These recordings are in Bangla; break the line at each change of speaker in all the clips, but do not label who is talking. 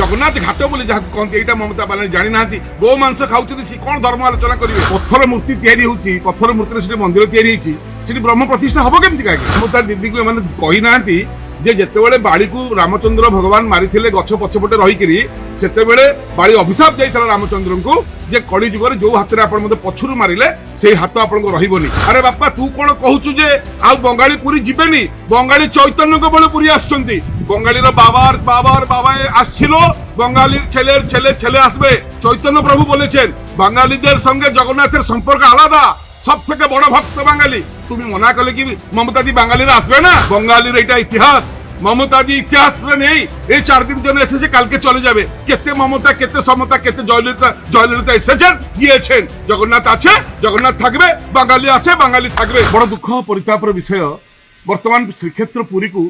জগন্নাথ ঘাট বলে যা কহନ୍ତି এইটা মমতা বানার্জী জানি না গো মাংস খাউଛନ୍ତି সে কোন ধর্ম আলোচনা করিবে পথর মূর্তি তৈরি হচ্ছে পথর মূর্তিরে সেটি মন্দির তৈরি হয়েছি সেটি ব্রহ্ম প্রতিষ্ঠা হব কেমতি কাকে মমতা দিদিকে এମାନେ কই নাহাନ୍ତି যে যেতবে বাড়িকু রামচন্দ্র ভগবান মারিলে গছ পছপটে রহিকি সেতবে বাড়ি অভিশাপ যাইছিল রামচন্দ্রଙ୍କୁ যে কলি যুগরে যে হাতের আপনার মধ্যে পছরু মারিলে সেই হাত আপনার রহবনি আরে বাপা তু কোণ কহুছু যে আউ বঙ্গালী পুরী যাবেনি বঙ্গালী চৈতন্যଙ୍କ বেলু পুরী আসছেন বঙ্গালীর বাবার বাবার বাবা আসছিল বঙ্গালীর ছেলের ছেলে ছেলে আসবে চৈতন্য প্রভু বলেছেন বাঙালিদের সঙ্গে জগন্নাথের সম্পর্ক আলাদা সব থেকে বড় ভক্ত বাঙালি তুমি মনা কলে কি মমতাদি বাঙালিরা আসবে না বঙ্গালীর এটা ইতিহাস মমতাদি ইতিহাস নেই এই 4 দিন জন্য এসেছে কালকে চলে যাবে কেতে মমতা কেতে সমতা কেতে জয়ললিতা এসেছেন গিয়েছেন জগন্নাথ আছে জগন্নাথ থাকবে বাঙালি আছে বাঙালি থাকবে বড় দুঃখ পরিতাপর বিষয় বর্তমান শ্রীক্ষেত্র পুরীকু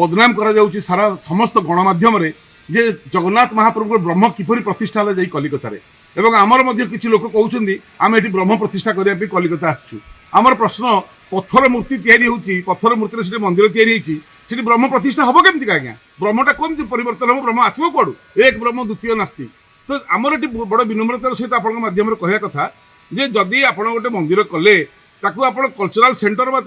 বদনাম করা যাଉଛି সারা সমস্ত গণমাধ্যমরে যে জগন্নাথ মহাপ্রভুর ব্রহ্ম কিপরি প্রতিষ্ঠা হলে যাই কলিকতারে এবং আমার মধ্যে কিছু লোক কହୁଛନ୍ତି আমি এটি ব্রহ্ম প্রতিষ্ঠা করিয়া ପାଇଁ কলিকতা আসছু আমার প্রশ্ন পথর মূর্তি তৈরি হচ্ছে পথর মূর্তিরে সেটি মন্দির তৈরি হয়েছি সেটি ব্রহ্ম প্রতিষ্ঠা হব কেমতি আজ্ঞা ব্রহ্মটা কেমতি পরিবর্তন হব ব্রহ্ম আসব কুয়াড়ু এক ব্রহ্ম দ্বিতীয় নাস্তি তো আমার এটি বড় বিনম্রতার সহিত আপনার মাধ্যমে কহিয়া কথা যে যদি আপনার গোটে মন্দির কলে তাকে আপনার কলচরাল সেন্টর বা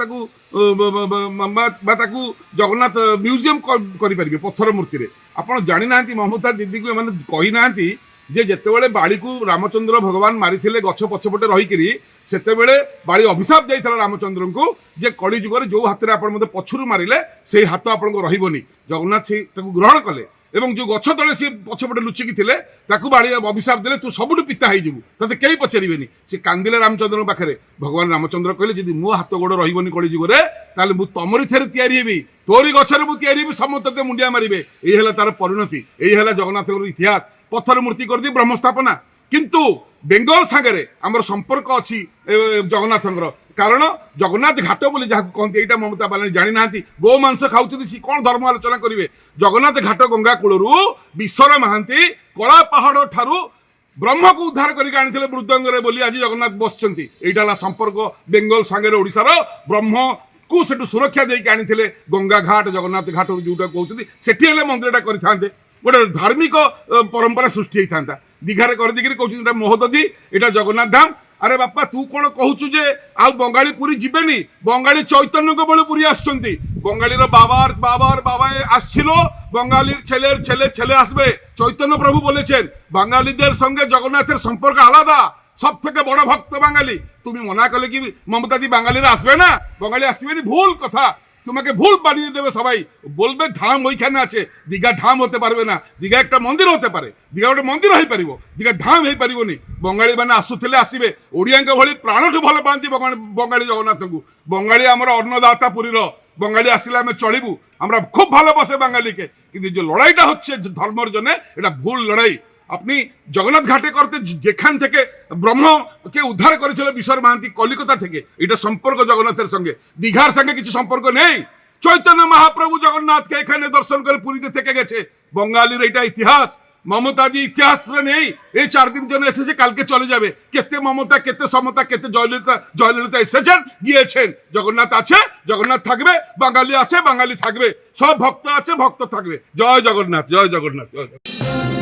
তাকে জগন্নাথ মিউজিয়াম করে পথর মূর্তিরে আপনার জানি না মমতা দিদিকে এମାନେ কই নাহাନ୍ତି যে যেতবে বাড়িকু রামচন্দ্র ভগবান মারিলে গছ পছপটে রহিকি সেতবে বাড়ি অভিশাপ যাইছিল রামচন্দ্রଙ୍କୁ যে কলি যুগরে যে হাতের আপনার মধ্যে পছরু মারিলে সেই হাত আপনার রহবনি জগন্নাথ সেইটাকে গ্রহণ কলে এবং যে গছ তলে সে পছপটে লুচিকি লে তাকে বাড়ি অভিশাপ দেলে তু সবুঠু পিতা হয়ে যাবু তাতে কেউ পচারিবেনি সে কান্দিলে রামচন্দ্র পাখে ভগবান রামচন্দ্র কহিলে যদি মো হাত গোড় রহবনি কলি যুগরে তাহলে মু তমরি থে তৈরি হবি তোরি গছরে মু তৈরি হবি সমস্তে মুন্ডিয়া মারিবে এই হল তার পরিণতি এই হল জগন্নাথের ইতিহাস পথর মূর্তি করে ব্রহ্ম স্থাপনা কিন্তু বেঙ্গল সাগরে আমার সম্পর্ক অছি জগন্নাথଙ୍କର কারণ জগন্নাথ ঘাট বলে যা কহନ୍ତି এইটা মমতা বানার্জী জানি না গো মাংস খাউଛନ୍ତି সে কোন ধর্ম আলোচনা করিবে জগন্নাথ ঘাট গঙ্গা কূলরু বিশ্বর মহান্তি কলা পাহাড় ঠারু ব্রহ্মকে উদ্ধার করিকি আনিলে মৃদঙ্গরে বলি আজ জগন্নাথ বসছেন এইটা হল সম্পর্ক বেঙ্গল সাগরে ওড়িশার ব্রহ্মକୁ সেটু সুরক্ষা দিয়ে আনিলে গঙ্গা ঘাট জগন্নাথ ঘাট যেটা কହୁଛନ୍ତି সেটি হলে মন্দিরটা করে গোটে ধার্মিক পরম্পরা সৃষ্টি হয়ে था দীঘারে করে দিকে কৌন এটা মহোদধি এটা জগন্নাথ ধাম আরে বাপা তু কোণ কহুছু যে আউ বঙ্গালী পুরী যাবেনি বঙ্গালী চৈতন্যଙ୍କ বেলু পুরী আসছেন বঙ্গালীর বাবার বাবার বাবা আসছিল বঙ্গালীর ছেলের ছেলে ছেলে আসবে চৈতন্য প্রভু বলেছেন বাঙালিদের সঙ্গে জগন্নাথের সম্পর্ক আলাদা সব থেকে বড় ভক্ত বাঙালি তুমি মনা কলে কি মমতাদি বাঙালিরা আসবে না বঙ্গালী আসবেনি ভুল কথা তোমাকে ভুল বানিয়ে দেবে সবাই বলবে ধাম ওইখানে আছে দীঘা ধাম হতে পারবে না দীঘা একটা মন্দির হতে পারে দীঘা গোটে মন্দির হয়ে পারিব দীঘা ধাম হয়ে পারিবনি বঙ্গালী মানে আসুলে আসবে ওড়িয়াঙ্ক ভଳି প্রাণঠু ভাল পাଆନ୍ତି বঙ্গালী জগন্নাথଙ୍କୁ বঙ্গালী আমার অন্নদাতা পুরীর বঙ্গালী আসলে আমি চলিবু আমরা খুব ভালোবাসে বাঙালিকে কিন্তু যে লড়াইটা হচ্ছে ধর্মের জন্য এটা ভুল লড়াই আপনি জগন্নাথ ঘাটে করতে যেখান থেকে ব্রহ্মকে উদ্ধার করেছিল বিশ্বর মহান্তি কলিকতা থেকে এটা সম্পর্ক জগন্নাথের সঙ্গে দীঘার সঙ্গে কিছু সম্পর্ক নেই চৈতন্য মহাপ্রভু জগন্নাথকে এখানে দর্শন করে পুরীতে থেকে গেছে বঙ্গালীর এটা ইতিহাস মমতাদি ইতিহাস নেই এই 4 দিন জন্য এসেছে কালকে চলে যাবে কেতে মমতা কেতে সমতা কেতে জয়ললিতা এসেছেন গিয়েছেন জগন্নাথ আছে জগন্নাথ থাকবে বাঙালি আছে বাঙালি থাকবে সব ভক্ত আছে ভক্ত থাকবে জয় জগন্নাথ জয় জগন্নাথ জয় জগন্নাথ